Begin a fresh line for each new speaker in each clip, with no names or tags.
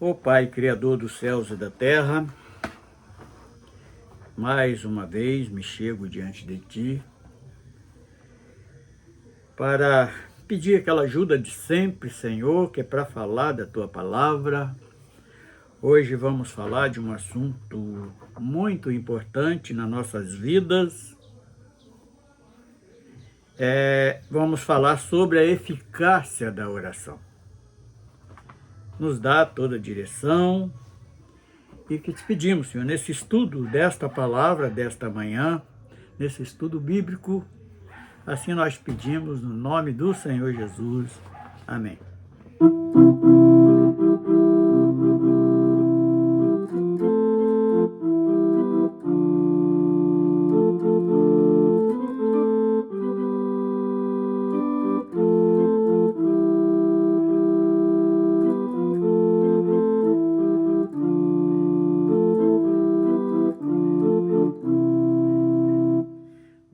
Ó Pai, Criador dos céus e da terra, mais uma vez me chego diante de Ti para pedir aquela ajuda de sempre, Senhor, que é para falar da Tua palavra. Hoje vamos falar de um assunto muito importante nas nossas vidas. Vamos falar sobre a eficácia da oração. Nos dá toda a direção e que te pedimos, Senhor, nesse estudo desta palavra, desta manhã, nesse estudo bíblico, assim nós pedimos no nome do Senhor Jesus. Amém.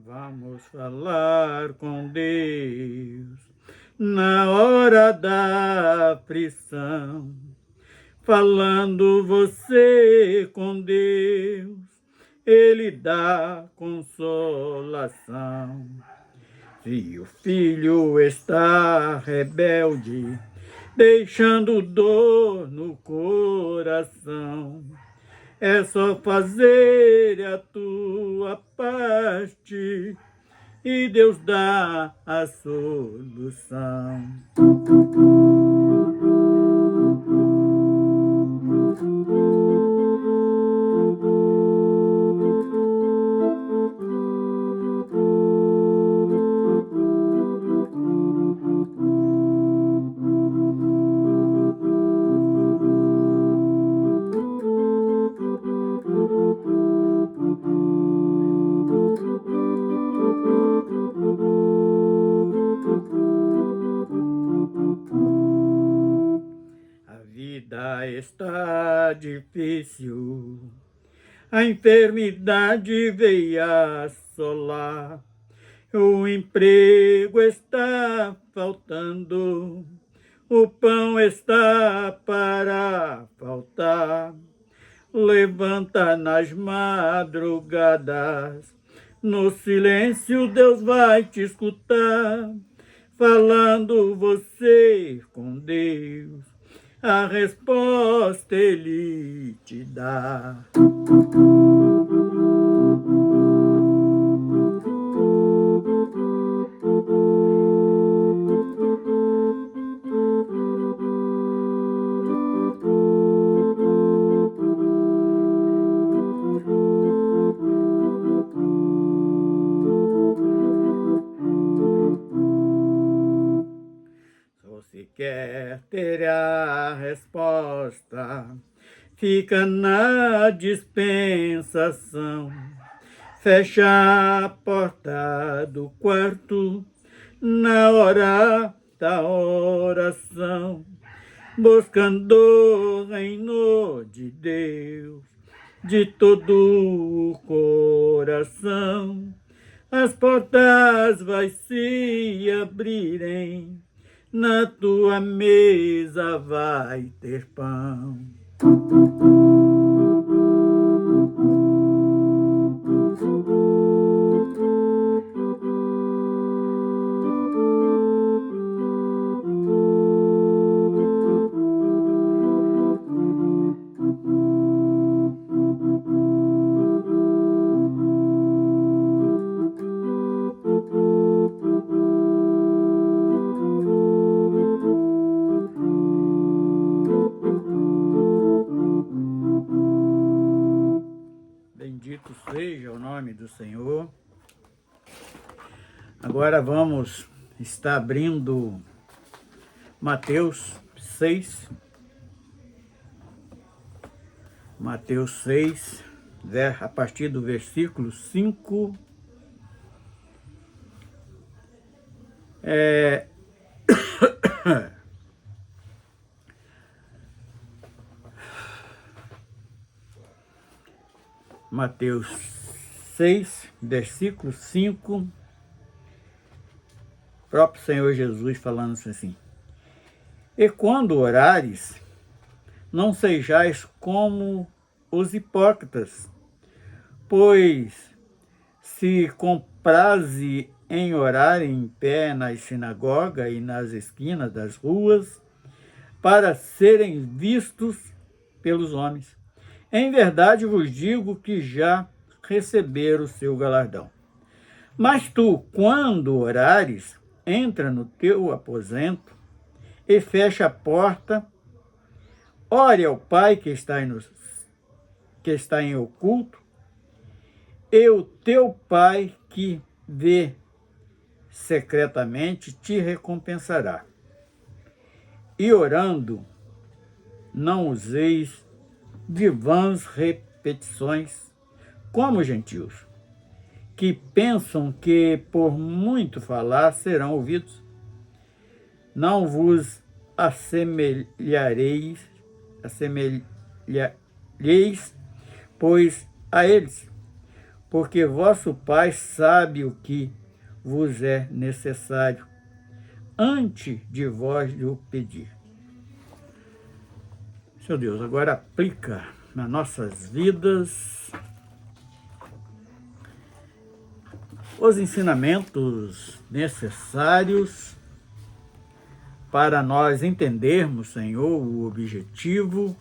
Vamos falar com Deus na hora da aflição, falando você com Deus, Ele dá consolação. Se o filho está rebelde, deixando dor no coração, é só fazer a tua parte e Deus dá a solução. A vida está difícil, a enfermidade veio assolar, o emprego está faltando, o pão está para faltar. Levanta nas madrugadas, no silêncio Deus vai te escutar, falando você com Deus, a resposta Ele te dá. Se quer ter a resposta, fica na dispensação. Fecha a porta do quarto na hora da oração, buscando o reino de Deus de todo o coração. As portas vai se abrirem, na tua mesa vai ter pão. Bendito seja o nome do Senhor. Agora vamos estar abrindo Mateus 6. Mateus 6, a partir do versículo 5. Mateus 6, versículo 5, próprio Senhor Jesus falando assim: E quando orares, não sejais como os hipócritas, pois se compraze em orar em pé nas sinagogas e nas esquinas das ruas, para serem vistos pelos homens. Em verdade vos digo que já receberam o seu galardão. Mas tu, quando orares, entra no teu aposento e fecha a porta, ore ao Pai que está em oculto, e o teu Pai que vê secretamente te recompensará. E orando, não useis de vãs repetições, como gentios, que pensam que por muito falar serão ouvidos. Não vos assemelhareis, pois, a eles, porque vosso Pai sabe o que vos é necessário, antes de vós lhe pedir. Seu Deus, agora aplica nas nossas vidas os ensinamentos necessários para nós entendermos, Senhor, o objetivo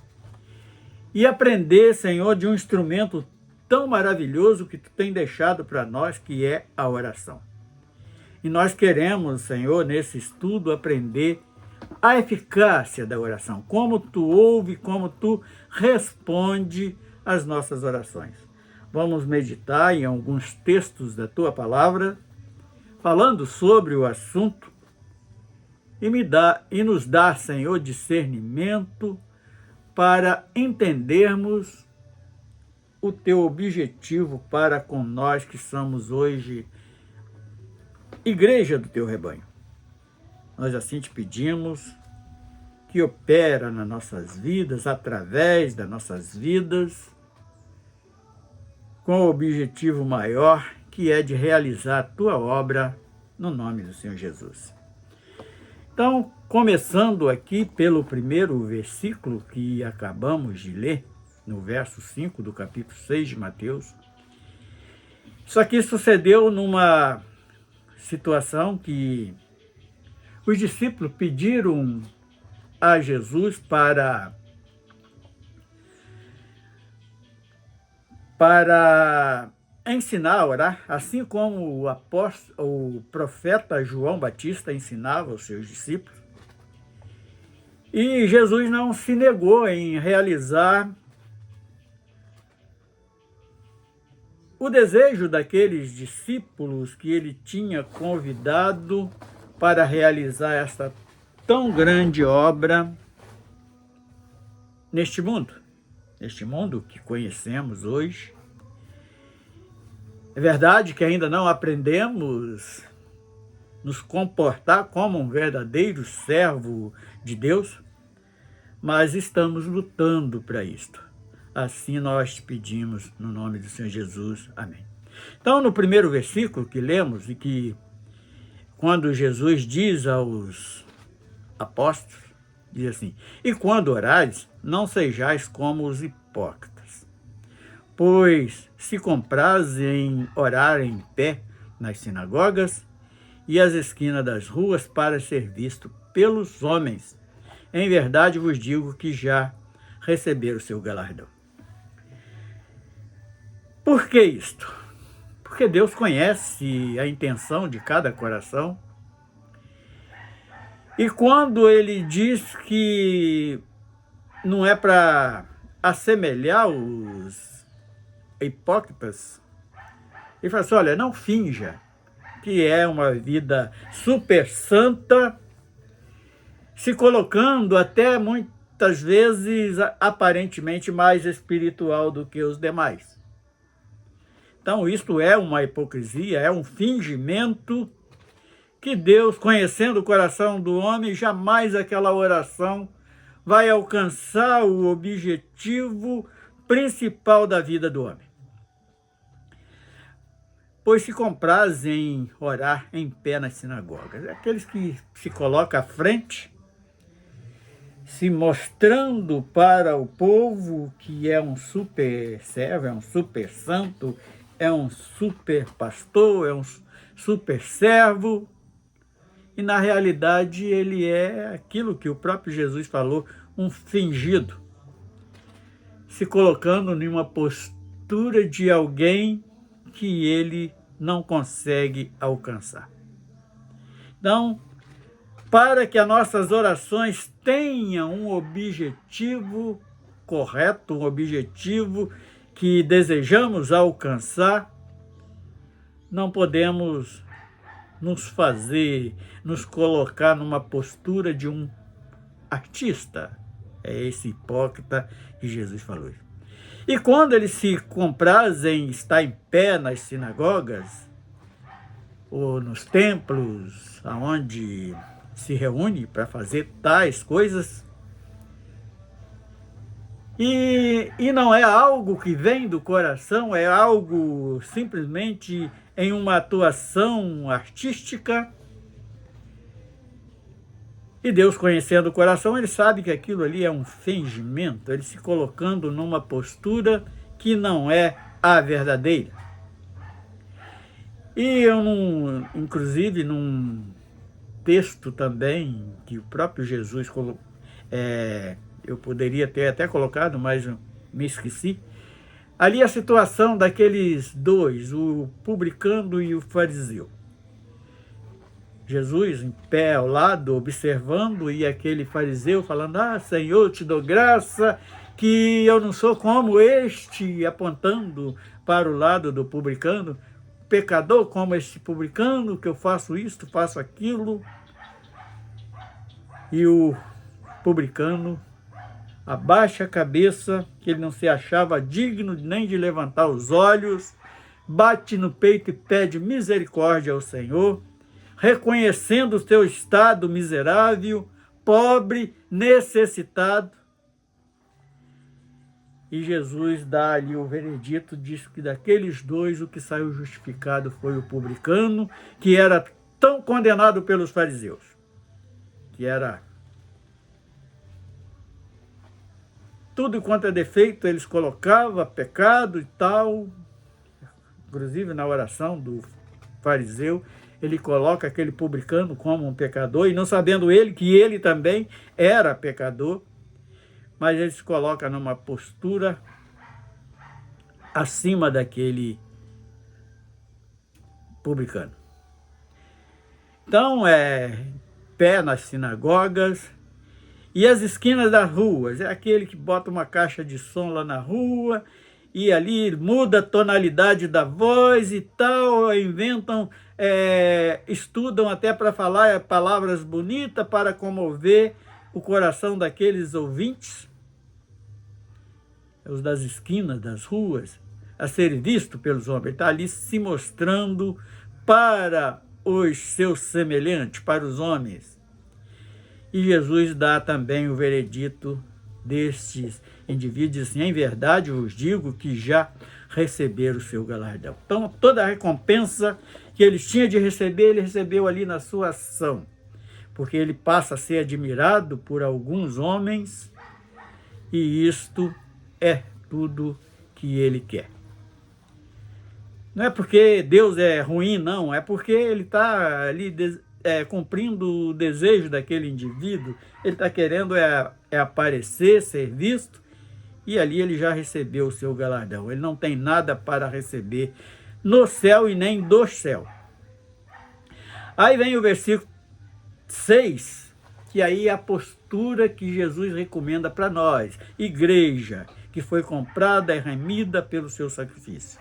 e aprender, Senhor, de um instrumento tão maravilhoso que Tu tem deixado para nós, que é a oração. E nós queremos, Senhor, nesse estudo, aprender a eficácia da oração, como Tu ouve, como Tu responde às nossas orações. Vamos meditar em alguns textos da Tua Palavra, falando sobre o assunto, e nos dá, Senhor, discernimento para entendermos o Teu objetivo para com nós que somos hoje igreja do Teu rebanho. Nós assim te pedimos que opera nas nossas vidas, através das nossas vidas, com o objetivo maior, que é de realizar a Tua obra no nome do Senhor Jesus. Então, começando aqui pelo primeiro versículo que acabamos de ler, no verso 5 do capítulo 6 de Mateus. Isso aqui sucedeu numa situação que os discípulos pediram a Jesus para ensinar a orar, assim como o profeta João Batista ensinava aos seus discípulos. E Jesus não se negou em realizar o desejo daqueles discípulos que ele tinha convidado para realizar esta tão grande obra neste mundo que conhecemos hoje. É verdade que ainda não aprendemos nos comportar como um verdadeiro servo de Deus, mas estamos lutando para isto. Assim nós te pedimos no nome do Senhor Jesus. Amém. Então, no primeiro versículo que lemos, e que quando Jesus diz aos apóstolos, diz assim: e quando orares, não sejais como os hipócritas, pois se comprazem em orar em pé nas sinagogas e as esquinas das ruas para ser visto pelos homens. Em verdade vos digo que já receberam o seu galardão. Por que isto? Porque Deus conhece a intenção de cada coração. E quando Ele diz que não é para assemelhar os hipócritas, Ele fala assim: olha, não finja que é uma vida super santa, se colocando até muitas vezes aparentemente mais espiritual do que os demais. Então, isto é uma hipocrisia, é um fingimento que Deus, conhecendo o coração do homem, jamais aquela oração vai alcançar o objetivo principal da vida do homem. Pois se comprazem em orar em pé nas sinagogas. Aqueles que se colocam à frente, se mostrando para o povo que é um super servo, é um super santo, é um super pastor, é um super servo. E na realidade ele é aquilo que o próprio Jesus falou, um fingido, se colocando em uma postura de alguém que ele não consegue alcançar. Então, para que as nossas orações tenham um objetivo correto, um objetivo que desejamos alcançar, não podemos nos colocar numa postura de um artista. É esse hipócrita que Jesus falou. E quando eles se comprazem em estar em pé nas sinagogas, ou nos templos, aonde se reúne para fazer tais coisas, e não é algo que vem do coração, é algo simplesmente em uma atuação artística. E Deus, conhecendo o coração, ele sabe que aquilo ali é um fingimento, ele se colocando numa postura que não é a verdadeira. E eu, inclusive, num texto também que o próprio Jesus colocou, eu poderia ter até colocado, mas me esqueci. Ali a situação daqueles dois, o publicano e o fariseu. Jesus em pé ao lado, observando, e aquele fariseu falando: ah, Senhor, te dou graça que eu não sou como este, apontando para o lado do publicano, pecador como este publicano, que eu faço isto, faço aquilo. E o publicano abaixa a cabeça, que ele não se achava digno nem de levantar os olhos, bate no peito e pede misericórdia ao Senhor, reconhecendo o seu estado miserável, pobre, necessitado. E Jesus dá ali o veredito, diz que daqueles dois o que saiu justificado foi o publicano, que era tão condenado pelos fariseus, que era tudo quanto é defeito, eles colocavam, pecado e tal. Inclusive na oração do fariseu, ele coloca aquele publicano como um pecador, e não sabendo ele que ele também era pecador, mas ele se coloca numa postura acima daquele publicano. Então, pé nas sinagogas e as esquinas das ruas, é aquele que bota uma caixa de som lá na rua, e ali muda a tonalidade da voz e tal, inventam, estudam até para falar palavras bonitas, para comover o coração daqueles ouvintes, os das esquinas, das ruas, a ser visto pelos homens. Ele está ali se mostrando para os seus semelhantes, para os homens. E Jesus dá também o veredito destes indivíduos, assim: em verdade vos digo que já receberam o seu galardão. Então, toda a recompensa que eles tinham de receber, ele recebeu ali na sua ação, porque ele passa a ser admirado por alguns homens, e isto é tudo que ele quer. Não é porque Deus é ruim, não, é porque ele está ali cumprindo o desejo daquele indivíduo. Ele está querendo aparecer, ser visto, e ali ele já recebeu o seu galardão. Ele não tem nada para receber no céu e nem do céu. Aí vem o versículo 6, que aí é a postura que Jesus recomenda para nós, igreja, que foi comprada e remida pelo seu sacrifício.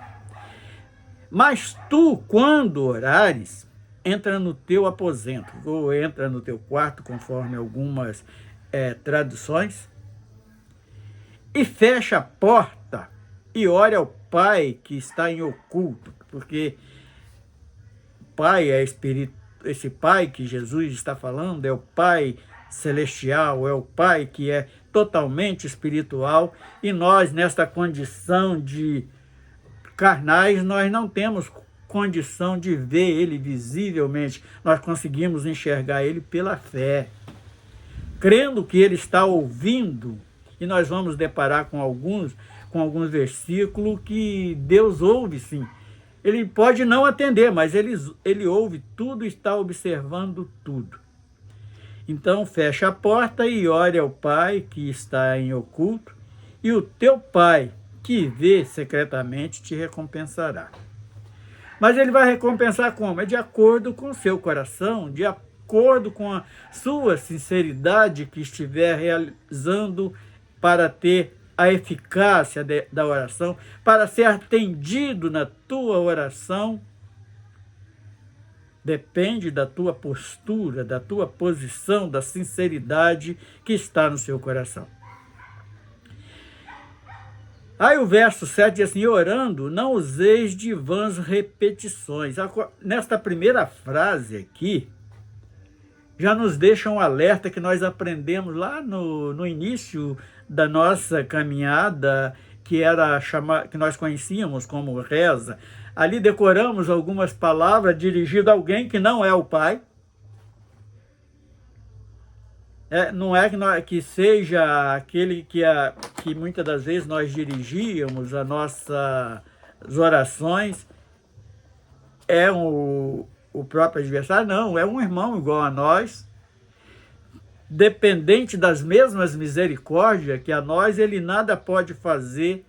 Mas tu, quando orares, entra no teu aposento, ou entra no teu quarto, conforme algumas traduções, e fecha a porta e ore ao Pai que está em oculto, porque Pai é espírito. Esse Pai que Jesus está falando é o Pai celestial, é o Pai que é totalmente espiritual, e nós, nesta condição de carnais, nós não temos condição de ver Ele visivelmente. Nós conseguimos enxergar Ele pela fé. crendo que ele está ouvindo, e nós vamos deparar com alguns versículos que Deus ouve sim. Ele pode não atender, mas ele ouve tudo e está observando tudo. Então fecha a porta e ore ao Pai que está em oculto, e o teu Pai que vê secretamente te recompensará. Mas ele vai recompensar como? É de acordo com o seu coração, de acordo com a sua sinceridade que estiver realizando para ter a eficácia da oração, para ser atendido na tua oração. Depende da tua postura, da tua posição, da sinceridade que está no seu coração. Aí o verso 7 diz assim: orando, não useis de vãs repetições. Nesta primeira frase aqui, já nos deixa um alerta que nós aprendemos lá no início da nossa caminhada, que nós conhecíamos como reza. Ali decoramos algumas palavras dirigidas a alguém que não é o Pai. Não é que seja aquele que muitas das vezes nós dirigíamos as nossas orações, o próprio adversário, não, é um irmão igual a nós, dependente das mesmas misericórdias que a nós, ele nada pode fazer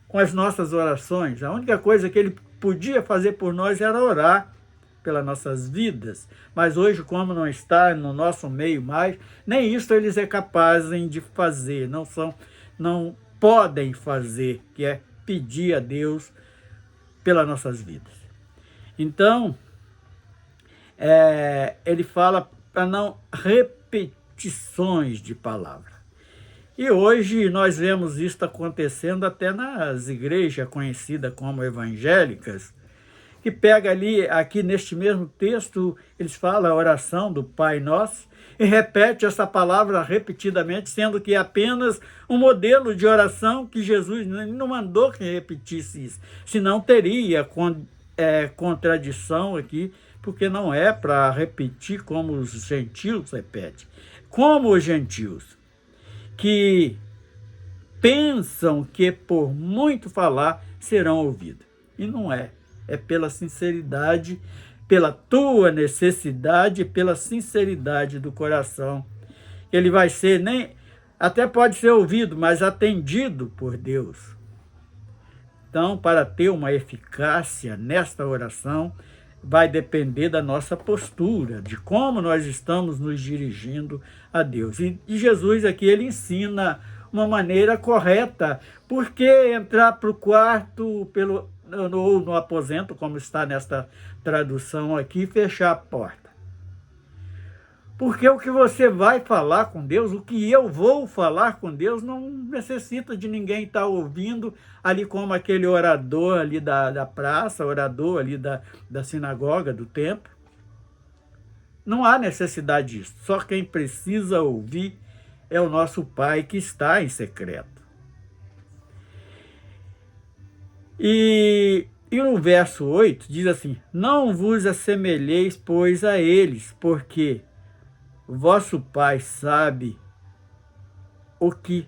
com as nossas orações. A única coisa que ele podia fazer por nós era orar pelas nossas vidas, mas hoje, como não está no nosso meio mais, nem isso eles é capazes de fazer, não podem fazer, que é pedir a Deus pelas nossas vidas. Então, ele fala para não repetições de palavra. E hoje nós vemos isso acontecendo até nas igrejas conhecidas como evangélicas, que pega aqui neste mesmo texto, eles falam a oração do Pai Nosso, e repete essa palavra repetidamente, sendo que é apenas um modelo de oração que Jesus não mandou que repetisse isso, senão teria contradição aqui, porque não é para repetir como os gentios repetem. Como os gentios, que pensam que por muito falar serão ouvidos. E não é. É pela sinceridade, pela tua necessidade, pela sinceridade do coração. Ele vai ser, até pode ser ouvido, mas atendido por Deus. Então, para ter uma eficácia nesta oração, vai depender da nossa postura, de como nós estamos nos dirigindo a Deus. E Jesus aqui, ele ensina uma maneira correta, porque entrar para o quarto ou no aposento, como está nesta tradução aqui, fechar a porta. Porque o que você vai falar com Deus, o que eu vou falar com Deus, não necessita de ninguém estar ouvindo, ali como aquele orador ali da praça, orador ali da sinagoga, do templo. Não há necessidade disso. Só quem precisa ouvir é o nosso Pai que está em secreto. E no verso 8 diz assim: não vos assemelheis, pois, a eles, porque vosso Pai sabe o que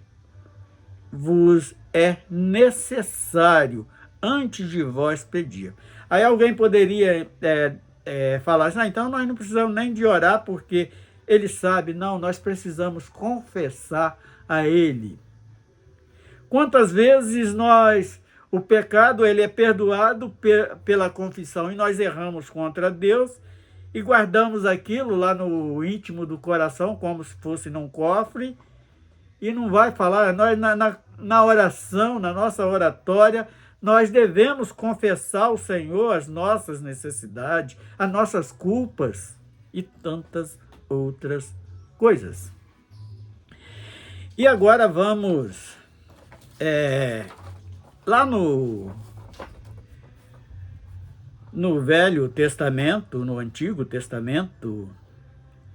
vos é necessário antes de vós pedir. Aí alguém poderia falar assim: então nós não precisamos nem de orar, porque ele sabe. Não, nós precisamos confessar a ele. Quantas vezes o pecado ele é perdoado pela confissão e nós erramos contra Deus e guardamos aquilo lá no íntimo do coração como se fosse num cofre e não vai falar. Nós na oração, na nossa oratória, nós devemos confessar ao Senhor as nossas necessidades, as nossas culpas e tantas outras coisas. E agora vamos lá no Velho Testamento, no Antigo Testamento,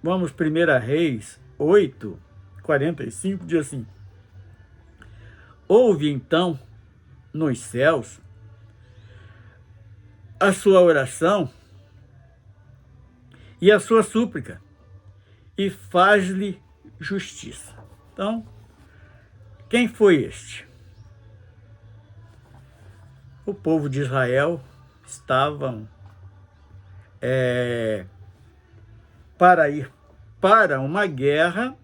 vamos 1 Reis 8, 45, diz assim: ouve então nos céus a sua oração e a sua súplica, e faz-lhe justiça. Então, quem foi este? O povo de Israel estavam para ir para uma guerra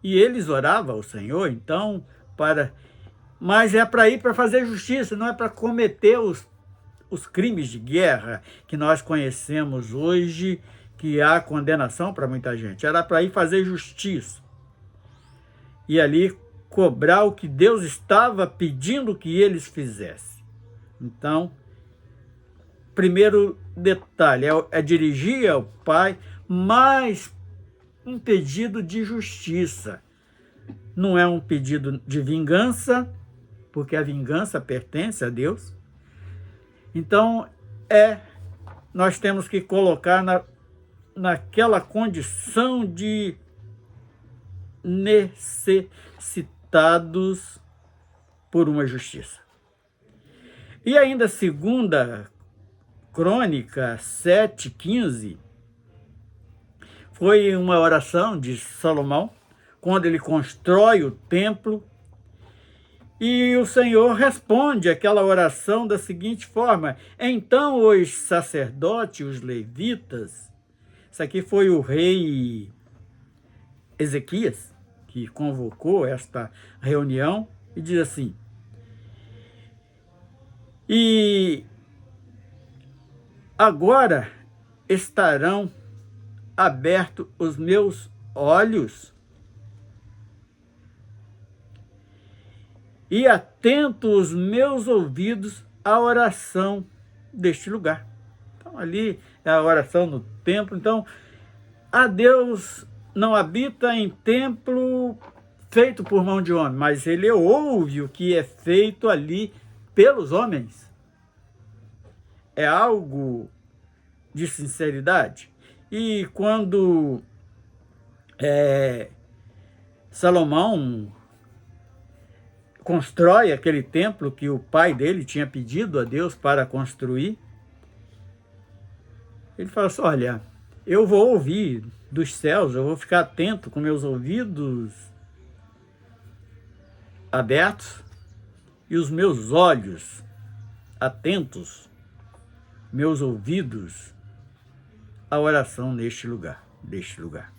e eles oravam ao Senhor, então, mas é para ir para fazer justiça, não é para cometer os crimes de guerra que nós conhecemos hoje, que há condenação para muita gente. Era para ir fazer justiça. E ali cobrar o que Deus estava pedindo que eles fizessem. Então, primeiro detalhe é dirigir ao Pai, mas um pedido de justiça. Não é um pedido de vingança, porque a vingança pertence a Deus. Então, nós temos que colocar naquela condição de necessitados por uma justiça. E ainda segunda Crônica 7:15, foi uma oração de Salomão, quando ele constrói o templo, e o Senhor responde aquela oração da seguinte forma: então os sacerdotes, os levitas, isso aqui foi o rei Ezequias, que convocou esta reunião, e diz assim: e agora estarão abertos os meus olhos e atentos os meus ouvidos à oração deste lugar. Então, ali é a oração no templo. Então, a Deus não habita em templo feito por mão de homem, mas ele ouve o que é feito ali pelos homens. É algo de sinceridade. E quando Salomão constrói aquele templo que o pai dele tinha pedido a Deus para construir, ele fala assim: olha, eu vou ouvir dos céus, eu vou ficar atento com meus ouvidos abertos e os meus olhos atentos, meus ouvidos à oração deste lugar.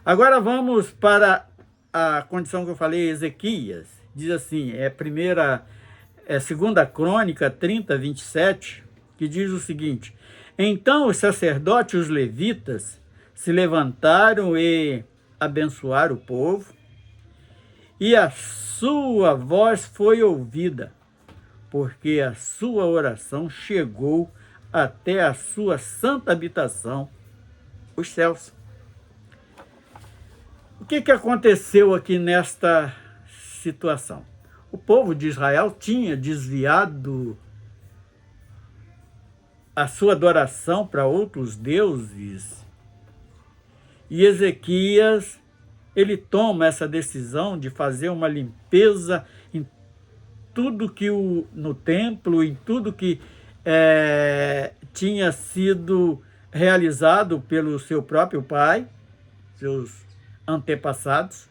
Agora vamos para a condição que eu falei, Ezequias. Diz assim, segunda Crônica 30:27, que diz o seguinte: então os sacerdotes e os levitas se levantaram e abençoaram o povo, e a sua voz foi ouvida, porque a sua oração chegou até a sua santa habitação, os céus. O que aconteceu aqui nesta situação? O povo de Israel tinha desviado a sua adoração para outros deuses, e Ezequias, ele toma essa decisão de fazer uma limpeza em tudo que no templo, em tudo que tinha sido realizado pelo seu próprio pai, seus antepassados,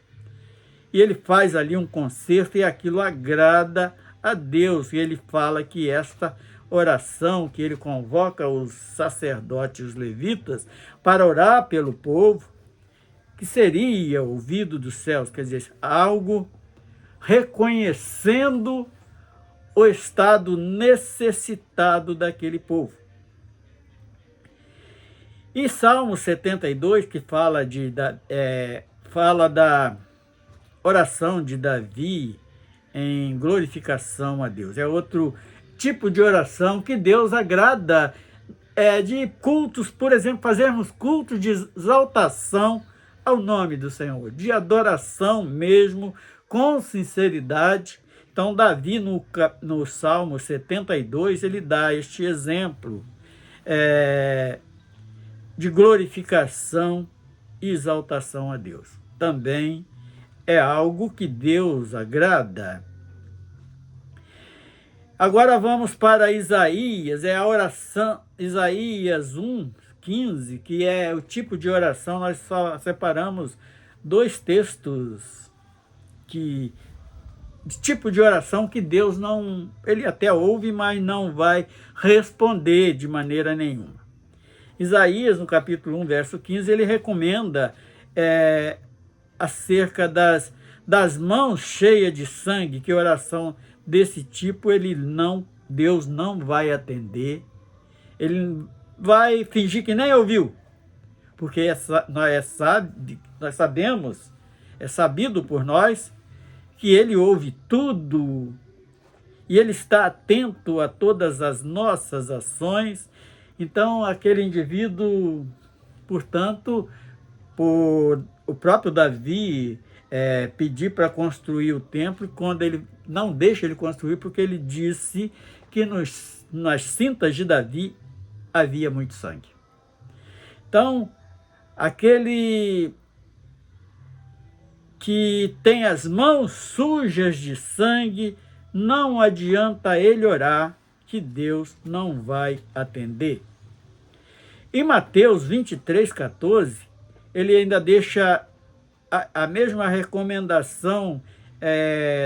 e ele faz ali um concerto e aquilo agrada a Deus, e ele fala que esta oração, que ele convoca os sacerdotes, os levitas, para orar pelo povo, que seria ouvido dos céus, quer dizer, algo reconhecendo o estado necessitado daquele povo. E Salmo 72, que fala da oração de Davi em glorificação a Deus. É outro tipo de oração que Deus agrada, de cultos, por exemplo, fazermos cultos de exaltação ao nome do Senhor, de adoração mesmo, com sinceridade. Então, Davi, no Salmo 72, ele dá este exemplo de glorificação e exaltação a Deus. Também é algo que Deus agrada. Agora vamos para Isaías, a oração, Isaías 1:15, que é o tipo de oração, nós só separamos dois textos de tipo de oração que Deus não, ele até ouve, mas não vai responder de maneira nenhuma. Isaías, no capítulo 1, verso 15, ele recomenda acerca das mãos cheias de sangue, que oração desse tipo Deus não vai atender, ele vai fingir que nem ouviu, porque nós sabemos, é sabido por nós, que ele ouve tudo e ele está atento a todas as nossas ações. Então, aquele indivíduo, portanto, por o próprio Davi pedir para construir o templo, quando ele não deixa ele construir, porque ele disse que nas cintas de Davi havia muito sangue. Então, aquele que tem as mãos sujas de sangue, não adianta ele orar, que Deus não vai atender. Em Mateus 23:14, ele ainda deixa a mesma recomendação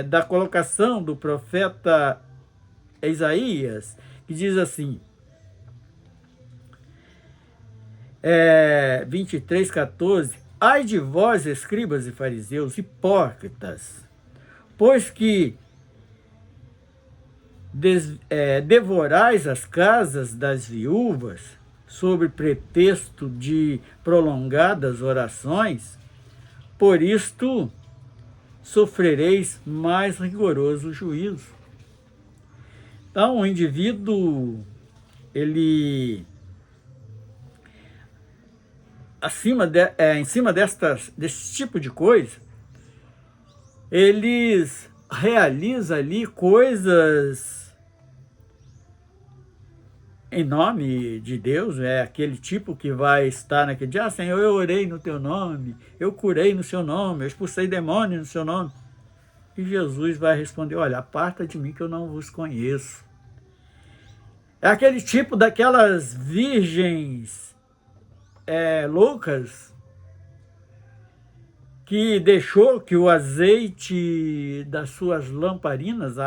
da colocação do profeta Isaías, que diz assim, 23:14, ai de vós, escribas e fariseus, hipócritas, pois que devorais as casas das viúvas, sob pretexto de prolongadas orações, por isto sofrereis mais rigoroso juízo. Então, o indivíduo, ele, em cima desse tipo de coisa, eles realizam ali coisas em nome de Deus, aquele tipo que vai estar naquele dia, Senhor, eu orei no teu nome, eu curei no seu nome, eu expulsei demônio no seu nome. E Jesus vai responder, olha, aparta de mim que eu não vos conheço. É aquele tipo daquelas virgens loucas que deixou que o azeite das suas lamparinas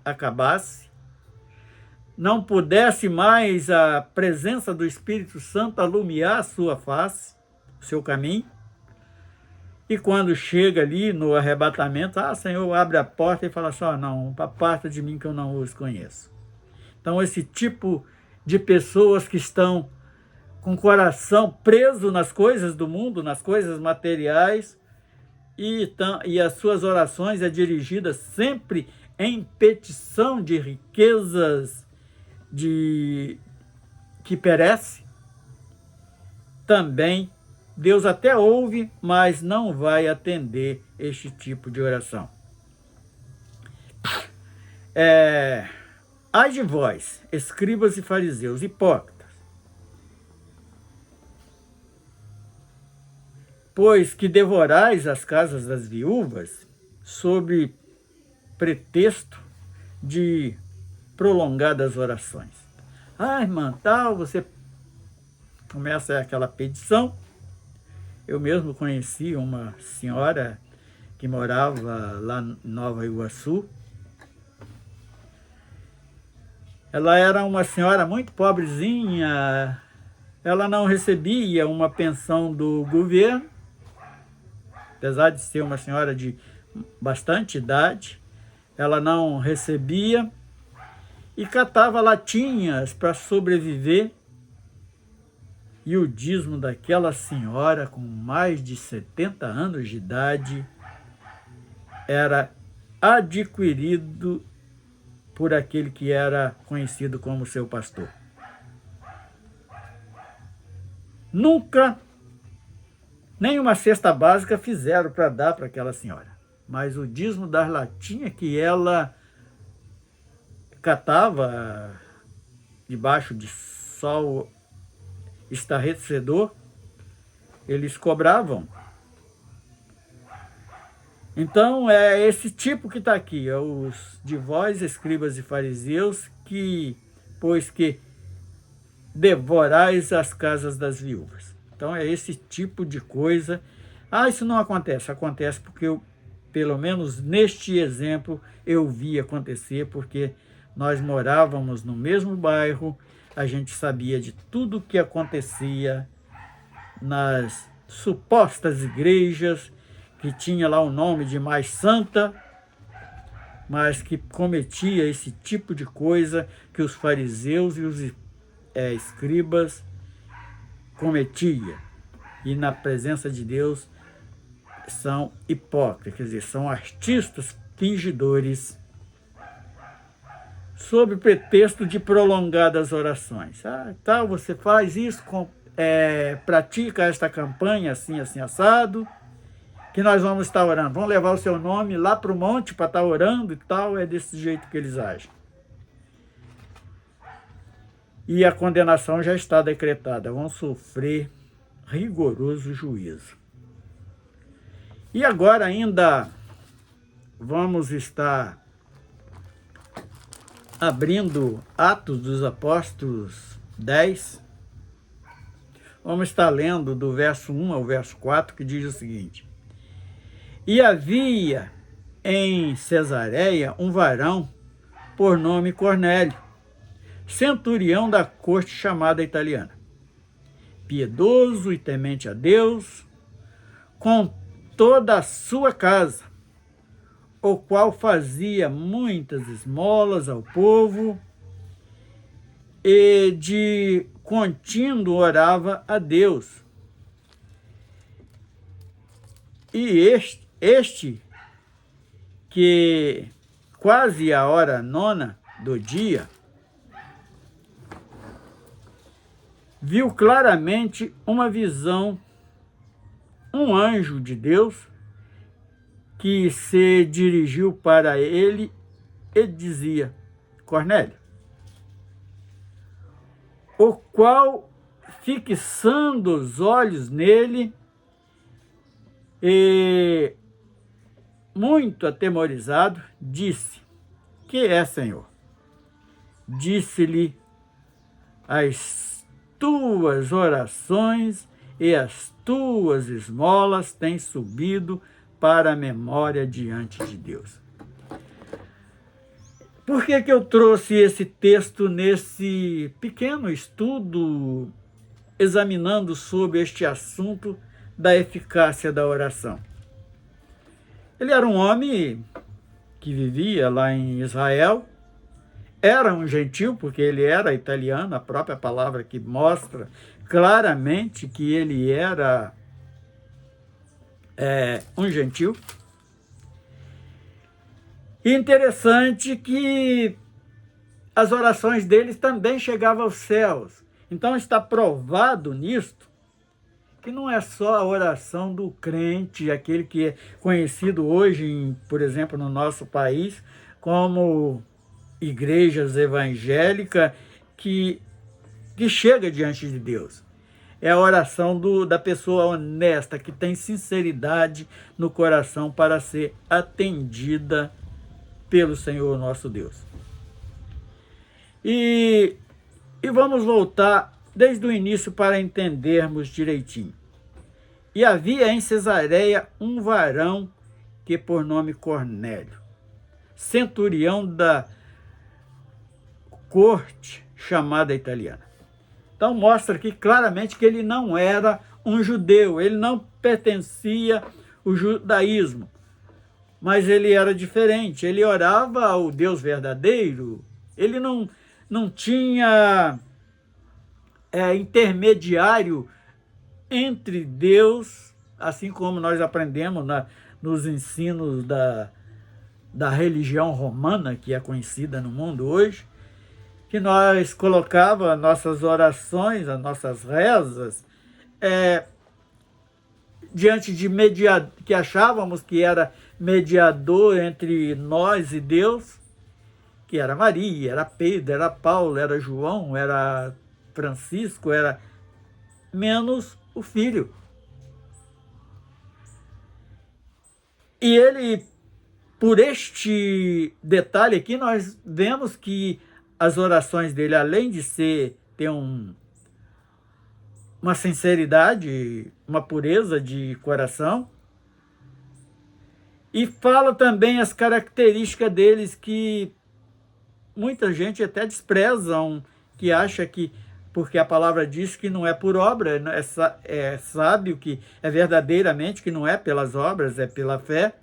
acabasse, não pudesse mais a presença do Espírito Santo alumiar a sua face, o seu caminho, e quando chega ali no arrebatamento, Senhor, abre a porta e fala assim, não, aparta de mim que eu não os conheço. Então, esse tipo de pessoas que estão com o coração preso nas coisas do mundo, nas coisas materiais, e as suas orações dirigidas sempre em petição de riquezas que perece, também Deus até ouve, mas não vai atender este tipo de oração. Ai de vós, escribas e fariseus, hipócritas, pois que devorais as casas das viúvas sob pretexto de prolongadas orações. Irmã, tal, você começa aquela petição. Eu mesmo conheci uma senhora que morava lá em Nova Iguaçu. Ela era uma senhora muito pobrezinha, ela não recebia uma pensão do governo, apesar de ser uma senhora de bastante idade, ela não recebia, e catava latinhas para sobreviver. E o dízimo daquela senhora, com mais de 70 anos de idade, era adquirido por aquele que era conhecido como seu pastor. Nunca nenhuma cesta básica fizeram para dar para aquela senhora, mas o dízimo das latinhas que ela catava debaixo de sol estarrecedor, eles cobravam. Então, é esse tipo que está aqui, os de vós, escribas e fariseus, pois que devorais as casas das viúvas. Então, é esse tipo de coisa Ah, isso não acontece. Acontece porque eu, pelo menos neste exemplo, eu vi acontecer, porque nós morávamos no mesmo bairro, a gente sabia de tudo o que acontecia nas supostas igrejas, que tinha lá o nome de mais santa, mas que cometia esse tipo de coisa que os fariseus e os escribas cometiam. E na presença de Deus são hipócritas, quer dizer, são artistas fingidores, sob pretexto de prolongadas orações. Ah, tal, você faz isso, pratica esta campanha assim, assim, assado, que nós vamos estar orando. Vamos levar o seu nome lá para o monte para estar orando e tal. É desse jeito que eles agem. E a condenação já está decretada. Vão sofrer rigoroso juízo. E agora ainda vamos estar abrindo Atos dos Apóstolos 10. Vamos estar lendo do verso 1 ao verso 4, que diz o seguinte: E havia em Cesareia um varão por nome Cornélio, centurião da corte chamada italiana, piedoso e temente a Deus, com toda a sua casa, o qual fazia muitas esmolas ao povo e de contínuo orava a Deus. E este que quase a hora nona do dia, viu claramente uma visão, um anjo de Deus que se dirigiu para ele e dizia: Cornélio. O qual, fixando os olhos nele, e muito atemorizado, disse: Que é, Senhor? Disse-lhe: As tuas orações e as tuas esmolas têm subido para a memória diante de Deus. Por que eu trouxe esse texto nesse pequeno estudo examinando sobre este assunto da eficácia da oração? Ele era um homem que vivia lá em Israel, era um gentil, porque ele era italiano, a própria palavra que mostra claramente que ele era um gentil. E interessante que as orações deles também chegavam aos céus. Então está provado nisto que não é só a oração do crente, aquele que é conhecido hoje, por exemplo, no nosso país, como igrejas evangélicas, que chega diante de Deus. É a oração da pessoa honesta, que tem sinceridade no coração para ser atendida pelo Senhor nosso Deus. E vamos voltar desde o início para entendermos direitinho. E havia em Cesareia um varão que por nome Cornélio, centurião da corte chamada italiana. Então mostra aqui claramente que ele não era um judeu, ele não pertencia ao judaísmo, mas ele era diferente, ele orava ao Deus verdadeiro, ele não tinha intermediário entre Deus, assim como nós aprendemos nos ensinos da religião romana, que é conhecida no mundo hoje, que nós colocava nossas orações, as nossas rezas, diante de que achávamos que era mediador entre nós e Deus, que era Maria, era Pedro, era Paulo, era João, era Francisco, era menos o Filho. E ele, por este detalhe aqui, nós vemos que as orações dele, além de ter uma sinceridade, uma pureza de coração. E fala também as características deles que muita gente até desprezam, que acha que, porque a palavra diz que não é por obra, é sábio, que é verdadeiramente, que não é pelas obras, é pela fé.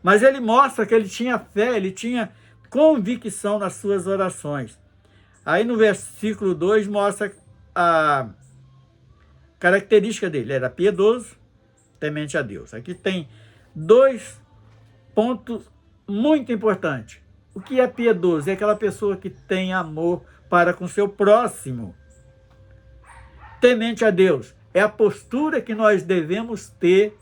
Mas ele mostra que ele tinha fé, ele tinha convicção nas suas orações. Aí no versículo 2 mostra a característica dele, era piedoso, temente a Deus. Aqui tem 2 pontos muito importantes. O que é piedoso? É aquela pessoa que tem amor para com seu próximo. Temente a Deus é a postura que nós devemos ter,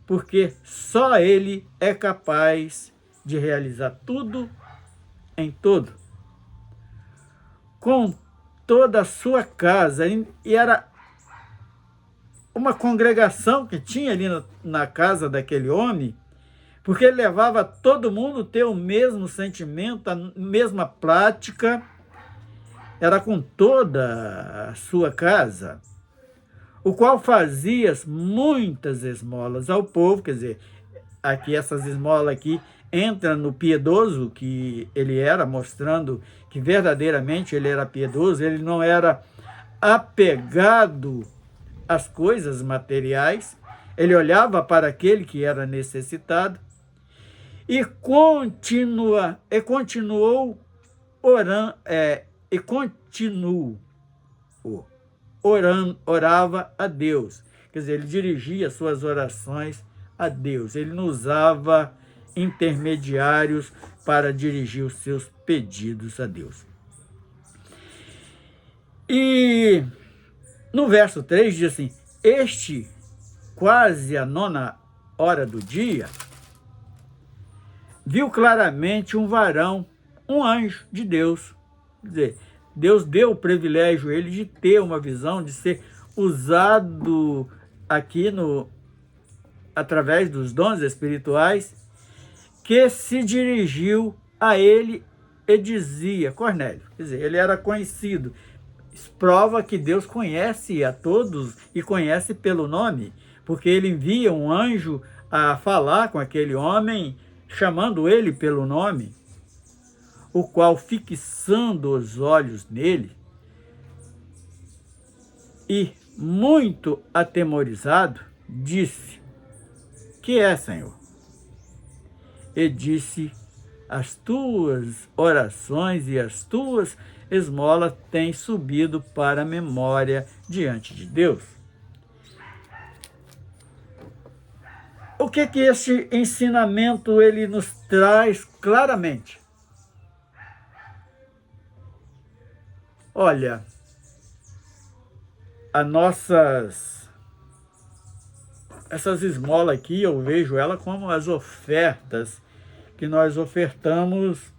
porque só Ele é capaz de realizar tudo em todo. Com toda a sua casa, e era uma congregação que tinha ali na casa daquele homem, porque ele levava todo mundo a ter o mesmo sentimento, a mesma prática, era com toda a sua casa, o qual fazia muitas esmolas ao povo. Quer dizer, aqui essas esmolas aqui entram no piedoso que ele era, mostrando que verdadeiramente ele era piedoso, ele não era apegado às coisas materiais, ele olhava para aquele que era necessitado e continuou orando, orava a Deus. Quer dizer, ele dirigia suas orações a Deus. Ele não usava intermediários para dirigir os seus pedidos a Deus. E no verso 3 diz assim: quase a 9ª do dia, viu claramente um varão, um anjo de Deus. Quer dizer, Deus deu o privilégio a ele de ter uma visão, de ser usado aqui através dos dons espirituais, que se dirigiu a ele e dizia: Cornélio. Quer dizer, ele era conhecido. Isso prova que Deus conhece a todos e conhece pelo nome, porque ele envia um anjo a falar com aquele homem, chamando ele pelo nome, o qual, fixando os olhos nele, e muito atemorizado, disse: Que é, Senhor? E disse: As tuas orações e as tuas esmolas têm subido para a memória diante de Deus. O que esse ensinamento ele nos traz claramente? Olha, essas esmolas aqui, eu vejo ela como as ofertas que nós ofertamos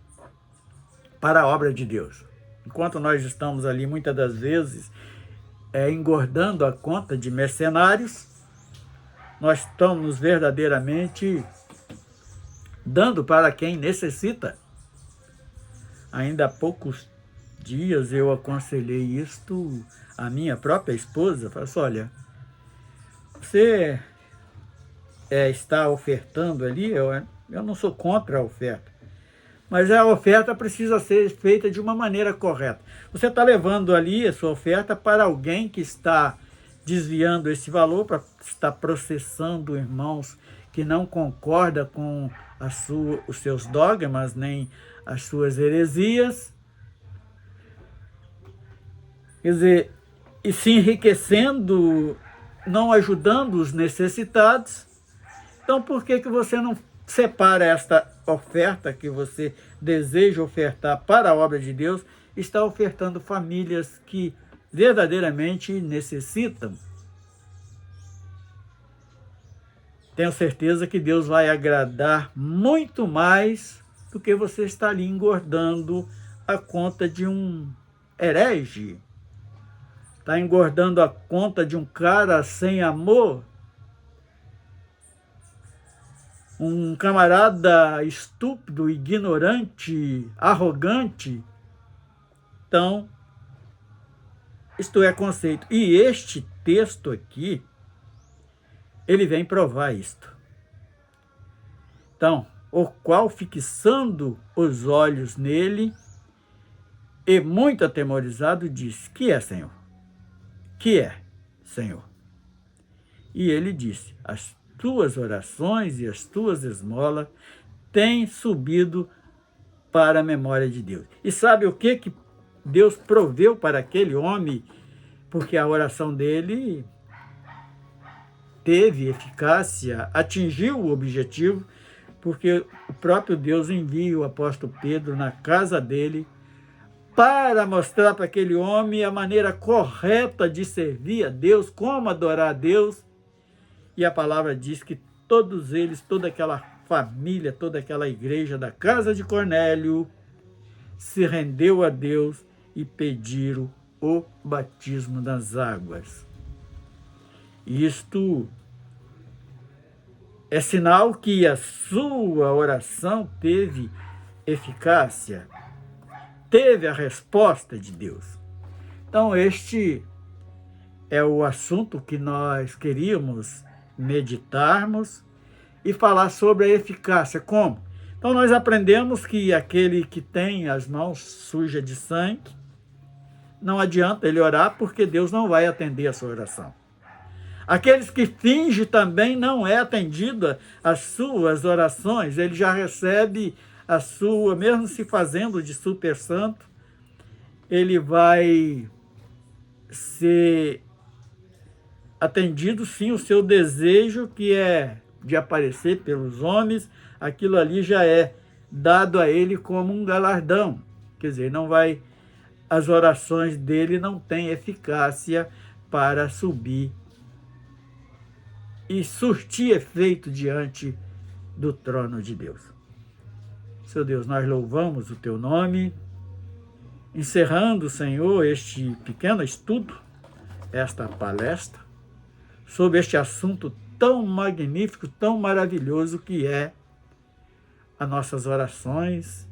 para a obra de Deus. Enquanto nós estamos ali, muitas das vezes, engordando a conta de mercenários, nós estamos verdadeiramente dando para quem necessita. Ainda há poucos dias eu aconselhei isto à minha própria esposa. Falei assim: olha, você está ofertando ali, eu não sou contra a oferta, mas a oferta precisa ser feita de uma maneira correta. Você está levando ali a sua oferta para alguém que está desviando esse valor, para estar processando irmãos que não concordam com os seus dogmas, nem as suas heresias, quer dizer, e se enriquecendo, não ajudando os necessitados. Então, por que você não separa esta oferta que você deseja ofertar para a obra de Deus, está ofertando famílias que verdadeiramente necessitam? Tenho certeza que Deus vai agradar muito mais do que você estar ali engordando a conta de um herege, está engordando a conta de um cara sem amor, um camarada estúpido, ignorante, arrogante. Então, isto é conceito. E este texto aqui, ele vem provar isto. Então, o qual, fixando os olhos nele, e muito atemorizado, disse: que é, Senhor? Que é, Senhor? E ele disse: as tuas orações e as tuas esmolas têm subido para a memória de Deus. E sabe o que Deus proveu para aquele homem? Porque a oração dele teve eficácia, atingiu o objetivo, porque o próprio Deus envia o apóstolo Pedro na casa dele para mostrar para aquele homem a maneira correta de servir a Deus, como adorar a Deus. E a palavra diz que todos eles, toda aquela família, toda aquela igreja da casa de Cornélio se rendeu a Deus e pediram o batismo das águas. Isto é sinal que a sua oração teve eficácia, teve a resposta de Deus. Então, este é o assunto que nós queríamos meditarmos e falar sobre a eficácia. Como? Então, nós aprendemos que aquele que tem as mãos sujas de sangue, não adianta ele orar, porque Deus não vai atender a sua oração. Aqueles que fingem também não é atendida as suas orações, ele já recebe a sua, mesmo se fazendo de super santo, ele vai ser atendido sim o seu desejo, que é de aparecer pelos homens, aquilo ali já é dado a ele como um galardão. Quer dizer, não vai, as orações dele não têm eficácia para subir e surtir efeito diante do trono de Deus. Seu Deus, nós louvamos o teu nome, encerrando, Senhor, este pequeno estudo, esta palestra, sobre este assunto tão magnífico, tão maravilhoso que é as nossas orações,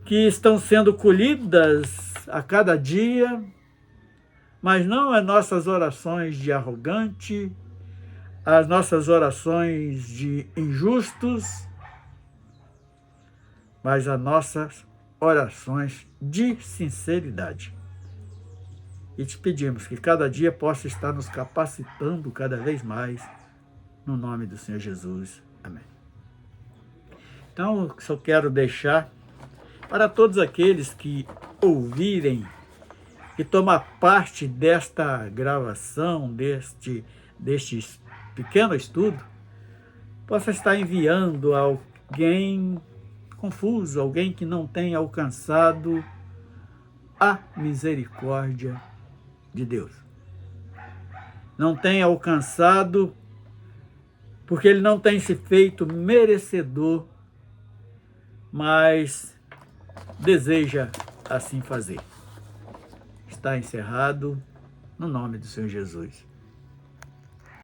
que estão sendo colhidas a cada dia, mas não as nossas orações de arrogante, as nossas orações de injustos, mas as nossas orações de sinceridade. E te pedimos que cada dia possa estar nos capacitando cada vez mais, no nome do Senhor Jesus. Amém. Então, só quero deixar para todos aqueles que ouvirem e tomar parte desta gravação, deste pequeno estudo, possa estar enviando a alguém confuso, alguém que não tenha alcançado a misericórdia de Deus. Não tenha alcançado porque ele não tem se feito merecedor, mas deseja assim fazer. Está encerrado no nome do Senhor Jesus.